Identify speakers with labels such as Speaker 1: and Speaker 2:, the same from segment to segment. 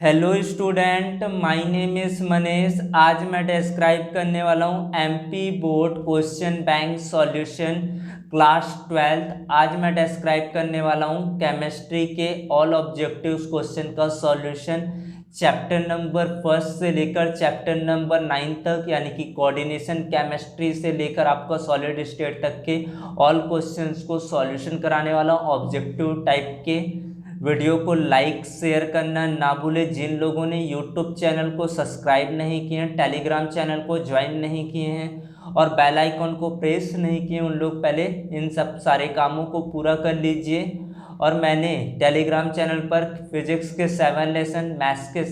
Speaker 1: Hello student, my name is Manish. आज मैं describe करने वाला हूँ MP board question bank solution class 12th। आज मैं डिस्क्राइब करने वाला हूँ केमिस्ट्री के ऑल ऑब्जेक्टिव्स क्वेश्चन का सॉल्यूशन चैप्टर नंबर 1 से लेकर चैप्टर नंबर 9 तक, यानी कि कोऑर्डिनेशन केमिस्ट्री से लेकर आपका सॉलिड स्टेट तक के ऑल क्वेश्चंस को सॉल्यूशन कराने वाला हूँ ऑब्जेक्टिव टाइप के। वीडियो को लाइक शेयर करना ना भूलें। जिन लोगों ने यूट्यूब चैनल को सब्सक्राइब नहीं किए हैं, टेलीग्राम चैनल को ज्वाइन नहीं किए हैं और बेल आइकन को प्रेस नहीं किए, उन लोग पहले इन सब सारे कामों को पूरा कर लीजिए। और मैंने टेलीग्राम चैनल पर फिजिक्स के 7 लेसन, मैथ्स के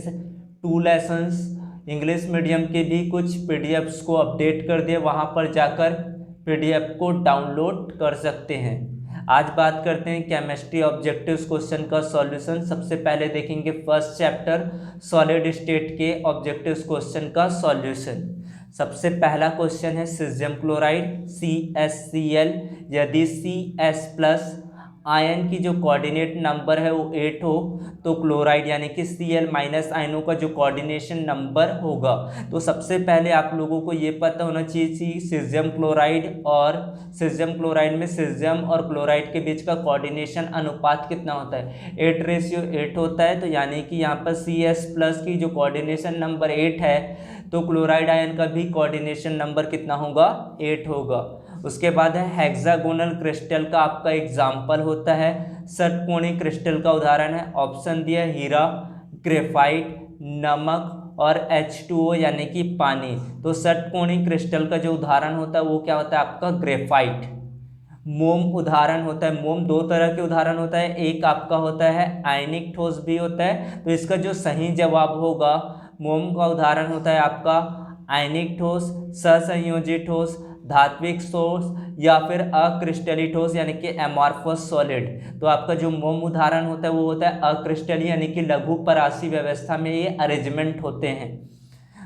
Speaker 1: 2 लेसन्स, इंग्लिश मीडियम के भी कुछ पीडीएफ्स को अपडेट कर दिए, वहाँ पर जाकर पीडीएफ को डाउनलोड कर सकते हैं। आज बात करते हैं केमिस्ट्री ऑब्जेक्टिव्स क्वेश्चन का सॉल्यूशन। सबसे पहले देखेंगे फर्स्ट चैप्टर सॉलिड स्टेट के ऑब्जेक्टिव्स क्वेश्चन का सॉल्यूशन। सबसे पहला क्वेश्चन है सीजियम क्लोराइड CaCl। यदि Cs प्लस आयन की जो कोऑर्डिनेट नंबर है वो 8 हो तो क्लोराइड यानी कि Cl माइनस आयनों का जो कोऑर्डिनेशन नंबर होगा। तो सबसे पहले आप लोगों को ये पता होना चाहिए कि सीजियम क्लोराइड में सीजियम और क्लोराइड के बीच का कोऑर्डिनेशन अनुपात कितना होता है, 8:8 होता है। तो यानी कि यहाँ पर Cs प्लस की जो कोऑर्डिनेशन नंबर 8 है तो क्लोराइड आयन का भी कोऑर्डिनेशन नंबर कितना होगा, 8 होगा। उसके बाद है हेक्सागोनल क्रिस्टल का आपका एग्जाम्पल होता है, षटकोणीय क्रिस्टल का उदाहरण है। ऑप्शन दिया हीरा, ग्रेफाइट, नमक और H2O यानी कि पानी। तो षटकोणीय क्रिस्टल का जो उदाहरण होता है वो क्या होता है आपका, ग्रेफाइट। मोम उदाहरण होता है, मोम 2 तरह के उदाहरण होता है, एक आपका होता है आयनिक ठोस भी होता है। तो इसका जो सही जवाब होगा, मोम का उदाहरण होता है आपका आयनिक ठोस, सहसंयोजी ठोस, धात्विक ठोस या फिर अक्रिस्टलीय ठोस यानी कि एमॉर्फस सॉलिड। तो आपका जो मोम उदाहरण होता है वो होता है अक्रिस्टलीय यानी कि लघु परासी व्यवस्था में ये अरेंजमेंट होते हैं।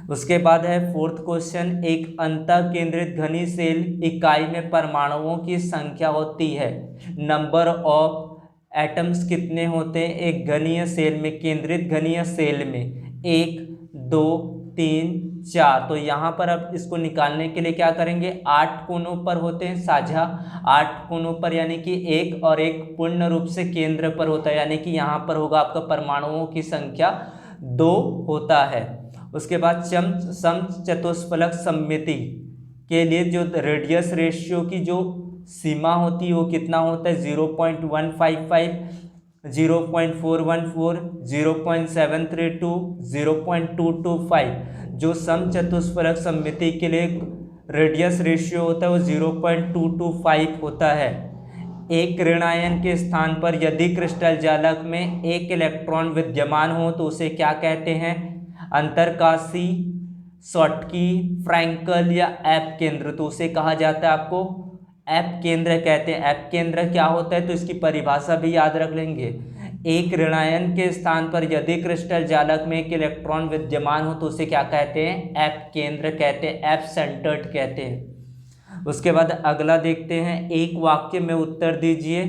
Speaker 1: उसके बाद है फोर्थ क्वेश्चन, एक अंतः केंद्रित घनी सेल इकाई में परमाणुओं की संख्या होती है, नंबर ऑफ एटम्स कितने होते हैं एक घनीय सेल में, केंद्रित घनीय सेल में, 1 2 3 4। तो यहाँ पर अब इसको निकालने के लिए क्या करेंगे, 8 कोनों पर होते हैं साझा, 8 कोनों पर यानी कि एक और एक पूर्ण रूप से केंद्र पर होता है, यानी कि यहाँ पर होगा आपका परमाणुओं की संख्या 2 होता है। उसके बाद समचतुष्फलक सममिति के लिए जो रेडियस रेशियो की जो सीमा होती है वो कितना होता है, 0.155, 0.414, 0.732, 0.225। जो समचतुष्फलक सममिति के लिए रेडियस रेशियो होता है वो 0.225 होता है। एक ऋण आयन के स्थान पर यदि क्रिस्टल जालक में एक इलेक्ट्रॉन विद्यमान हो तो उसे क्या कहते हैं, अंतरकाशी, शॉटकी, फ्रैंकल या एप केंद्र। तो उसे कहा जाता है आपको एप केंद्र कहते हैं। एप केंद्र क्या होता है तो इसकी परिभाषा भी याद रख लेंगे। एक ऋणायन के स्थान पर यदि क्रिस्टल जालक में एक इलेक्ट्रॉन विद्यमान हो तो उसे क्या कहते हैं, एप केंद्र कहते हैं, एप सेंटर्ड कहते हैं। उसके बाद अगला देखते हैं, एक वाक्य में उत्तर दीजिए,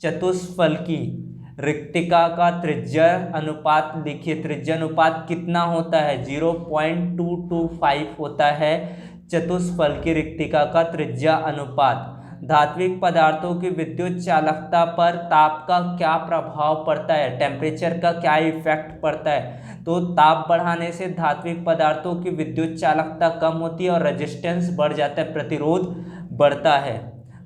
Speaker 1: चतुष्फलकी रिक्तिका का त्रिज्या अनुपात लिखिए। त्रिज्या अनुपात कितना होता है, 0.225 होता है चतुष्फलकी रिक्तिका का त्रिज्या अनुपात। धात्विक पदार्थों की विद्युत चालकता पर ताप का क्या प्रभाव पड़ता है, टेम्परेचर का क्या इफेक्ट पड़ता है। तो ताप बढ़ाने से धात्विक पदार्थों की विद्युत चालकता कम होती है और रेजिस्टेंस बढ़ जाता है, प्रतिरोध बढ़ता है।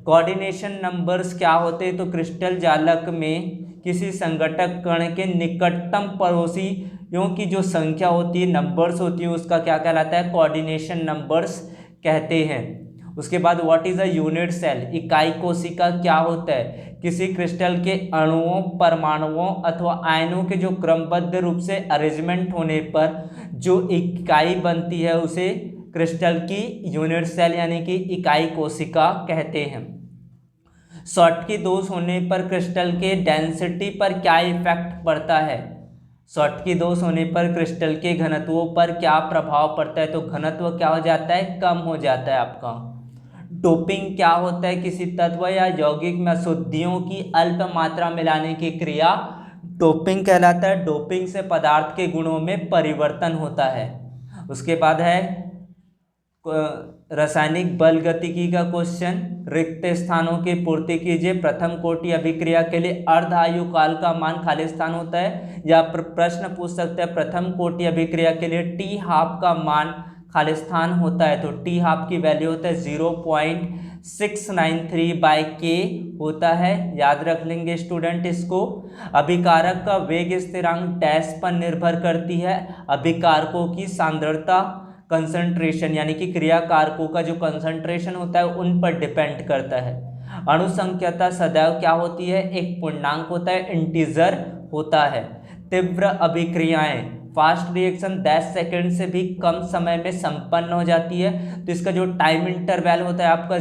Speaker 1: कोऑर्डिनेशन नंबर्स क्या होते हैं तो क्रिस्टल जालक में किसी संघटक कण के निकटतम पड़ोसियों की जो संख्या होती है, नंबर्स होती है, उसका क्या कहलाता है, कोऑर्डिनेशन नंबर्स कहते हैं। उसके बाद what is a unit cell, इकाई कोशिका क्या होता है, किसी क्रिस्टल के अणुओं, परमाणुओं अथवा आयनों के जो क्रमबद्ध रूप से अरेंजमेंट होने पर जो इकाई बनती है उसे क्रिस्टल की यूनिट सेल यानी कि इकाई कोशिका कहते हैं। शॉटकी दोष होने पर क्रिस्टल के डेंसिटी पर क्या इफेक्ट पड़ता है, शॉटकी दोष होने पर क्रिस्टल के घनत्वों पर क्या प्रभाव पड़ता है, तो घनत्व क्या हो जाता है, कम हो जाता है आपका। डोपिंग क्या होता है, किसी तत्व या यौगिक में अशुद्धियों की अल्प मात्रा मिलाने की क्रिया डोपिंग कहलाता है। डोपिंग से पदार्थ के गुणों में परिवर्तन होता है। उसके बाद है रासायनिक बल गतिकी का क्वेश्चन, रिक्त स्थानों की पूर्ति कीजिए। प्रथम कोटि अभिक्रिया के लिए अर्ध आयु काल का मान खाली स्थान होता है, या प्रश्न पूछ सकते हैं प्रथम कोटि अभिक्रिया के लिए टी हाफ का मान खाली स्थान होता है, तो टी हाफ की वैल्यू होता है 0.693/K होता है। याद रख लेंगे स्टूडेंट इसको। अभिकारक का वेग स्थिरांक डैश पर निर्भर करती है, अभिकारकों की सांद्रता कंसंट्रेशन यानी कि क्रियाकारकों का जो कंसंट्रेशन होता है उन पर डिपेंड करता है। अणुसंख्यता सदैव क्या होती है, एक पूर्णांक होता है, इंटीजर होता है। तीव्र अभिक्रियाएं, फास्ट रिएक्शन 10 सेकंड से भी कम समय में संपन्न हो जाती है, तो इसका जो टाइम इंटरवल होता है आपका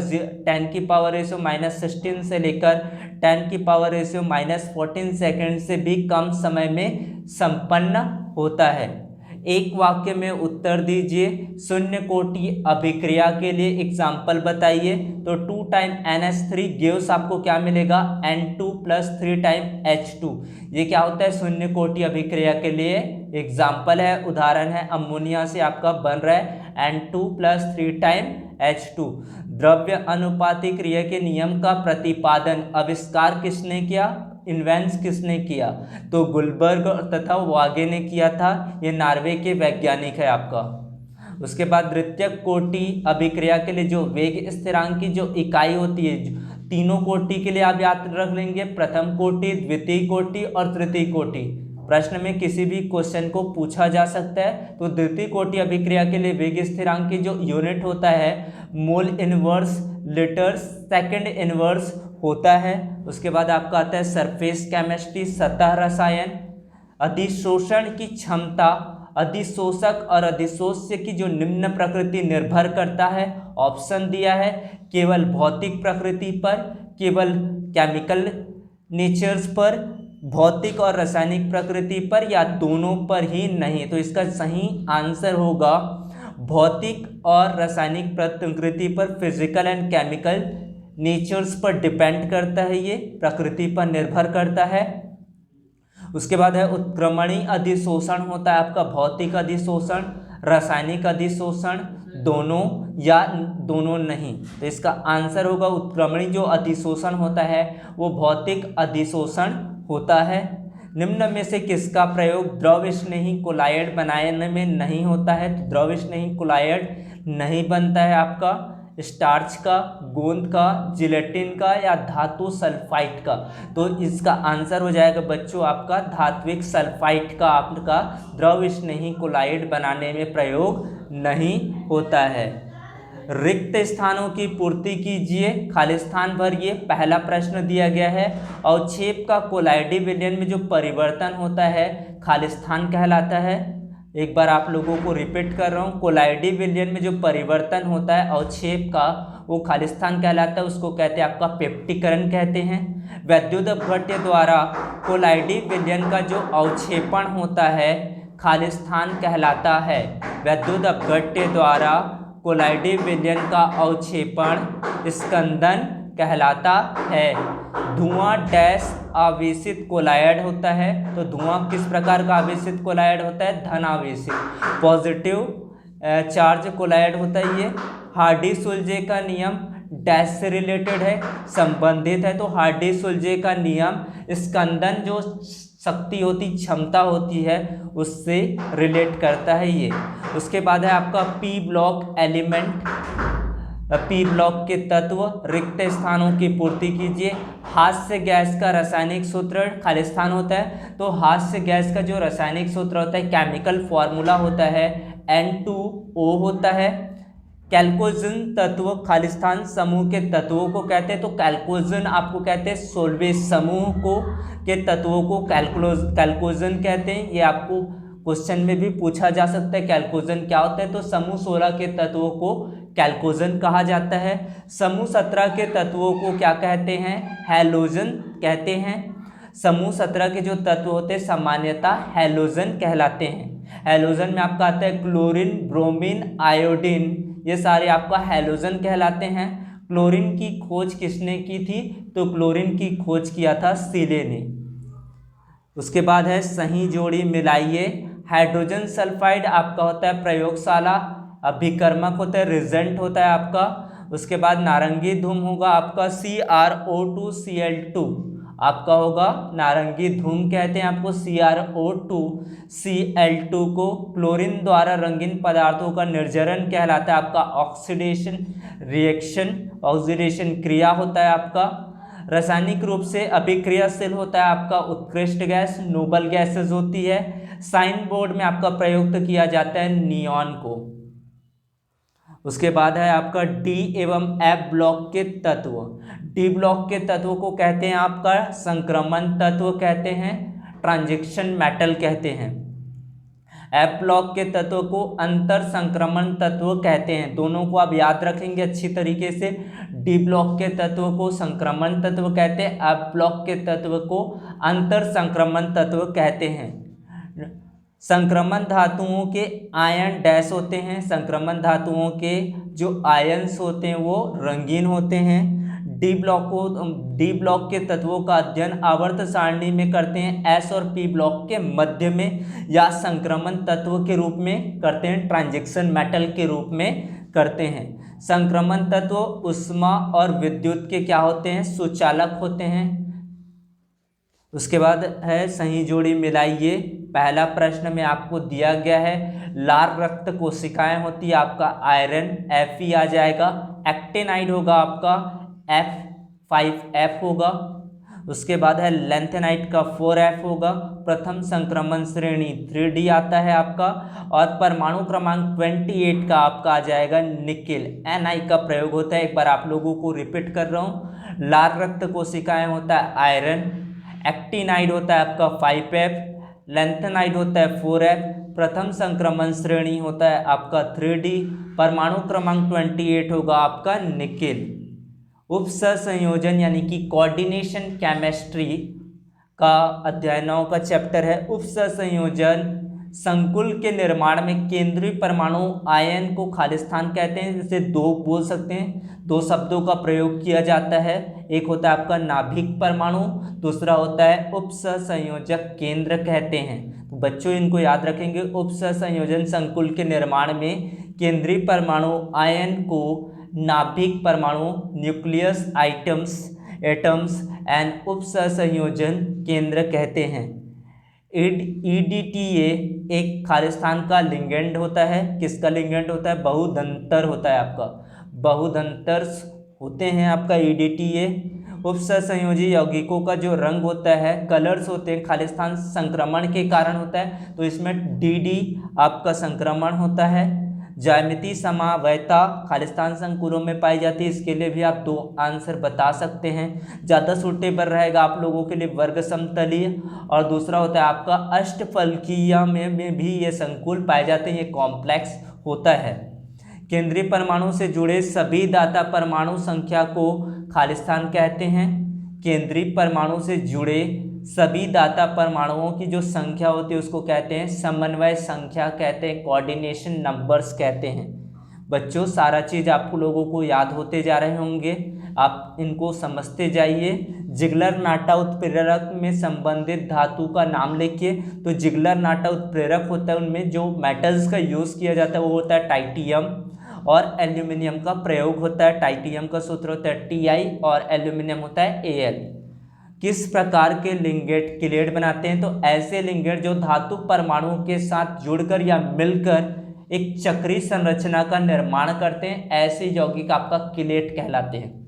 Speaker 1: 10⁻⁻16 से लेकर 10⁻⁻14 सेकंड से भी कम समय में संपन्न होता है। एक वाक्य में उत्तर दीजिए। शून्य कोटि अभिक्रिया के लिए एग्जाम्पल बताइए। तो 2 टाइम NH3 गिव्स आपको क्या मिलेगा, N2 + 3 टाइम H2। ये क्या होता है, शून्य कोटि अभिक्रिया के लिए एग्जाम्पल है, उदाहरण है। अमोनिया से आपका बन रहा है N2 + 3 टाइम H2। द्रव्य अनुपाती क्रिया के नियम का प्रतिपादन आविष्कार किसने किया, इन्वेंस किसने किया, तो गुलबर्ग तथा वागे ने किया था। ये नॉर्वे के वैज्ञानिक है आपका। उसके बाद द्वितीयक कोटि अभिक्रिया के लिए जो वेग स्थिरांक की जो इकाई होती है, तीनों कोटि के लिए आप याद रख लेंगे, प्रथम कोटि, द्वितीय कोटि और तृतीय कोटि। प्रश्न में किसी भी क्वेश्चन को पूछा जा सकता है। तो द्वितीय कोटि अभिक्रिया के लिए वेग स्थिरांक की जो यूनिट होता है mole inverse litre second inverse होता है। उसके बाद आपका आता है सरफेस केमिस्ट्री, सतह रसायन। अधिशोषण की क्षमता अधिशोषक और अधिशोष्य की जो निम्न प्रकृति निर्भर करता है। ऑप्शन दिया है केवल भौतिक प्रकृति पर, केवल केमिकल नेचर्स पर, भौतिक और रासायनिक प्रकृति पर, या दोनों पर ही नहीं। तो इसका सही आंसर होगा भौतिक और रासायनिक प्रकृति पर, फिजिकल एंड केमिकल नेचर्स पर डिपेंड करता है, ये प्रकृति पर निर्भर करता है। उसके बाद है उत्क्रमणी अधिशोषण होता है आपका भौतिक अधिशोषण, रासायनिक अधिशोषण, दोनों या दोनों नहीं। तो इसका आंसर होगा उत्क्रमणी जो अधिशोषण होता है वो भौतिक अधिशोषण होता है। निम्न में से किसका प्रयोग द्रव स्नेही कोलायड बनाने में नहीं होता है, तो द्रव स्नेही कोलायड नहीं बनता है आपका स्टार्च का, गोंद का, जिलेटिन का या धातु सल्फाइड का। तो इसका आंसर हो जाएगा बच्चों आपका धात्विक सल्फाइड का आपका द्रव स्नेही कोलाइड बनाने में प्रयोग नहीं होता है। रिक्त स्थानों की पूर्ति कीजिए, खाली स्थान भरिए। पहला प्रश्न दिया गया है अवक्षेप का कोलाइडी विलयन में जो परिवर्तन होता है खाली स्थान कहलाता है। एक बार आप लोगों को रिपीट कर रहा हूँ, कोलाइडी विलयन में जो परिवर्तन होता है अवक्षेप का वो खाली स्थान कहलाता है, उसको कहते हैं आपका पेप्टीकरण कहते हैं। वैद्युत अपघट्य द्वारा कोलाइडी विलयन का जो अवक्षेपण होता है खाली स्थान कहलाता है। वैद्युत अपघट्य द्वारा कोलाइडी विलयन का अवक्षेपण स्कंदन कहलाता है। धुआं डैश आवेशित कोलायड होता है, तो धुआं किस प्रकार का आवेशित कोलायड होता है, धन आवेशित पॉजिटिव चार्ज कोलायड होता है ये। हार्डी-सुलजे का नियम डैश से रिलेटेड है, संबंधित है, तो हार्डी-सुलजे का नियम स्कंदन जो शक्ति होती क्षमता होती है उससे रिलेट करता है ये। उसके बाद है आपका P block element, P block के तत्व। रिक्त स्थानों की पूर्ति कीजिए। हास्य गैस का रासायनिक सूत्र खाली स्थान होता है, तो हास्य गैस का जो रासायनिक सूत्र होता है केमिकल फॉर्मूला होता है N2O होता है। कैल्कोजन तत्व खाली स्थान समूह के तत्वों को कहते हैं, तो कैल्कोजन आपको कहते हैं सोलवेज समूह को के तत्वों को कैल्कोजन कहते हैं। ये आपको क्वेश्चन में भी पूछा जा सकता है कैल्कोजन क्या होता है, तो समूह 16 के तत्वों को कैल्कोजन कहा जाता है। समूह 17 के तत्वों को क्या कहते हैं, हैलोजन कहते हैं। समूह 17 के जो तत्व होते हैं सामान्यतः हैलोजन कहलाते हैं। हैलोजन में आपका आता है क्लोरीन, ब्रोमीन, आयोडीन, ये सारे आपका हैलोजन कहलाते हैं। क्लोरीन की खोज किसने की थी, तो क्लोरीन की खोज किया था सीले ने। उसके बाद है सही जोड़ी मिलाइए। हाइड्रोजन सल्फाइड आपका होता है प्रयोगशाला, अभिकर्मक होता है, रिजेंट होता है आपका। उसके बाद नारंगी धूम होगा आपका CrO2Cl2, आपका होगा नारंगी धूम कहते हैं आपको CrO2Cl2 को। क्लोरीन द्वारा रंगीन पदार्थों का निर्जरण कहलाता है आपका ऑक्सीडेशन रिएक्शन, ऑक्सीडेशन क्रिया होता है आपका। रासायनिक रूप से अभिक्रियाशील होता है आपका उत्कृष्ट गैस, नोबल गैसेज होती है। साइन बोर्ड में आपका प्रयुक्त किया जाता है नियॉन को। उसके बाद है आपका डी एवं एफ ब्लॉक के तत्व। डी ब्लॉक के तत्व को कहते हैं आपका संक्रमण तत्व कहते हैं, ट्रांजिशन मेटल कहते हैं। एफ ब्लॉक के तत्व को अंतर संक्रमण तत्व कहते हैं। दोनों को आप याद रखेंगे अच्छी तरीके से। डी ब्लॉक के तत्व को संक्रमण तत्व कहते हैं, एफ ब्लॉक के तत्व को अंतर संक्रमण तत्व कहते हैं। संक्रमण धातुओं के आयन डैश होते हैं, संक्रमण धातुओं के जो आयन्स होते हैं वो रंगीन होते हैं। डी ब्लॉक के तत्वों का अध्ययन आवर्त सारणी में करते हैं एस और पी ब्लॉक के मध्य में, या संक्रमण तत्व के रूप में करते हैं, ट्रांजिशन मेटल के रूप में करते हैं। संक्रमण तत्व ऊष्मा और विद्युत के क्या होते हैं, सुचालक होते हैं। उसके बाद है सही जोड़ी मिलाइए। पहला प्रश्न में आपको दिया गया है लाल रक्त कोशिकाएं होती है आपका आयरन Fe आ जाएगा, एक्टिनाइड होगा आपका F5F होगा। उसके बाद है लेंथेनाइट का 4F होगा। प्रथम संक्रमण श्रेणी 3D आता है आपका, और परमाणु क्रमांक 28 का आपका आ जाएगा निकेल, Ni का प्रयोग होता है। एक बार आप लोगों को रिपीट कर रहा हूँ, लाल रक्त कोशिकाएं होता है आयरन, एक्टिनाइड होता है आपका 5F, लेंथेनाइड होता है 4F, प्रथम संक्रमण श्रेणी होता है आपका 3D, परमाणु क्रमांक 28 होगा आपका निकेल। उपसंयोजन यानी कि कोऑर्डिनेशन केमिस्ट्री का अध्ययनों का चैप्टर है। उपसंयोजन संकुल के निर्माण में केंद्रीय परमाणु आयन को खालिस्तान कहते हैं। जैसे दो बोल सकते हैं, दो शब्दों का प्रयोग किया जाता है। एक होता है आपका नाभिक परमाणु, दूसरा होता है उपसंयोजक केंद्र कहते हैं। तो बच्चों इनको याद रखेंगे। उपसंयोजन संकुल के निर्माण में केंद्रीय परमाणु आयन को नाभिक परमाणु, न्यूक्लियस एटम्स एंड उपसंयोजन केंद्र कहते हैं। EDTA एक खालिस्तान का लिगेंड होता है। किसका लिगेंड होता है, बहुधंतर होता है आपका, बहुधंतर होते हैं आपका EDTA। उपसंयोजी यौगिकों का जो रंग होता है, कलर्स होते हैं, खालिस्तान संक्रमण के कारण होता है, तो इसमें DD आपका संक्रमण होता है। ज्यामिति समवायता खालिस्तान संकुलों में पाई जाती है। इसके लिए भी आप दो आंसर बता सकते हैं। ज़्यादा सूटेबल रहेगा आप लोगों के लिए वर्ग समतलीय, और दूसरा होता है आपका अष्टफलकीय में भी ये संकुल पाए जाते हैं, ये कॉम्प्लेक्स होता है। केंद्रीय परमाणु से जुड़े सभी दाता परमाणु संख्या को खालिस्तान कहते हैं। केंद्रीय परमाणु से जुड़े सभी दाता परमाणुओं की जो संख्या होती है उसको कहते हैं समन्वय संख्या कहते हैं, कोऑर्डिनेशन नंबर्स कहते हैं। बच्चों सारा चीज़ आप लोगों को याद होते जा रहे होंगे, आप इनको समझते जाइए। जिगलर नाटा उत्प्रेरक में संबंधित धातु का नाम लिखिए। तो जिगलर नाटा उत्प्रेरक होता है, उनमें जो मेटल्स का यूज़ किया जाता है वो होता है टाइटियम और एल्यूमिनियम का प्रयोग होता है। टाइटियम का सूत्र होता है Ti और एल्यूमिनियम होता है Al। किस प्रकार के लिंगेट किलेट बनाते हैं, तो ऐसे लिंगेट जो धातु परमाणुओं के साथ जुड़कर या मिलकर एक चक्रीय संरचना का निर्माण करते हैं, ऐसे यौगिक आपका किलेट कहलाते हैं।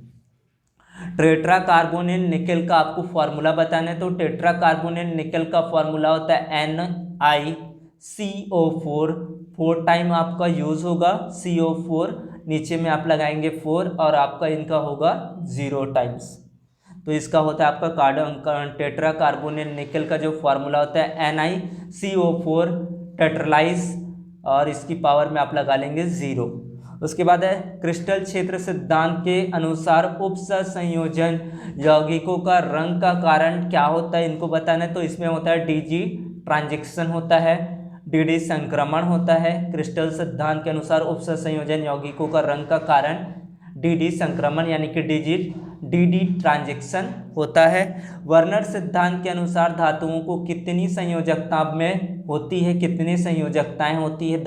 Speaker 1: टेट्रा कार्बोनिल निकेल का आपको फॉर्मूला बताना है, तो टेट्रा कार्बोनिल निकेल का फॉर्मूला होता है NiCO4, 4 टाइम आपका यूज होगा CO4, नीचे में आप लगाएंगे 4 और आपका इनका होगा 0 टाइम्स। तो इसका होता है आपका टेट्रा कार्बोनिल निकेल का जो फॉर्मूला होता है NiCO4 टेट्रलाइज, और इसकी पावर में आप लगा लेंगे 0। उसके बाद है क्रिस्टल क्षेत्र सिद्धांत के अनुसार उपसंयोजन यौगिकों का रंग का कारण क्या होता है, इनको बताना है। तो इसमें होता है DG ट्रांजिशन होता है, DD संक्रमण होता है। क्रिस्टल सिद्धांत के अनुसार उपसंयोजन यौगिकों का रंग का कारण DD संक्रमण यानी कि डी ट्रांजेक्शन होता है। वर्नर सिद्धांत के अनुसार धातुओं को कितनी संयोजकता में होती है, कितनी संयोजकताएं होती है।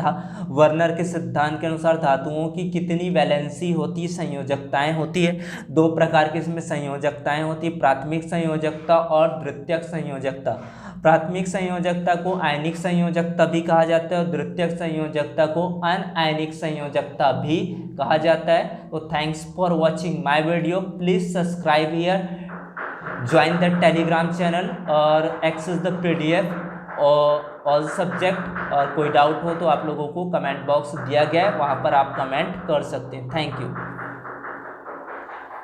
Speaker 1: वर्नर के सिद्धांत के अनुसार धातुओं की कितनी वैलेंसी होती है, संयोजकताएं होती है। दो प्रकार की इसमें संयोजकताएं होती है, प्राथमिक संयोजकता और द्वितीयक संयोजकता। प्राथमिक संयोजकता को आयनिक संयोजकता भी कहा जाता है और द्वितीयक संयोजकता को अनआयनिक संयोजकता भी कहा जाता है। तो thanks for watching my video, please subscribe here, join the Telegram channel और एक्सेस द PDF और ऑल सब्जेक्ट। और कोई डाउट हो तो आप लोगों को कमेंट बॉक्स दिया गया है, वहाँ पर आप कमेंट कर सकते हैं। Thank you.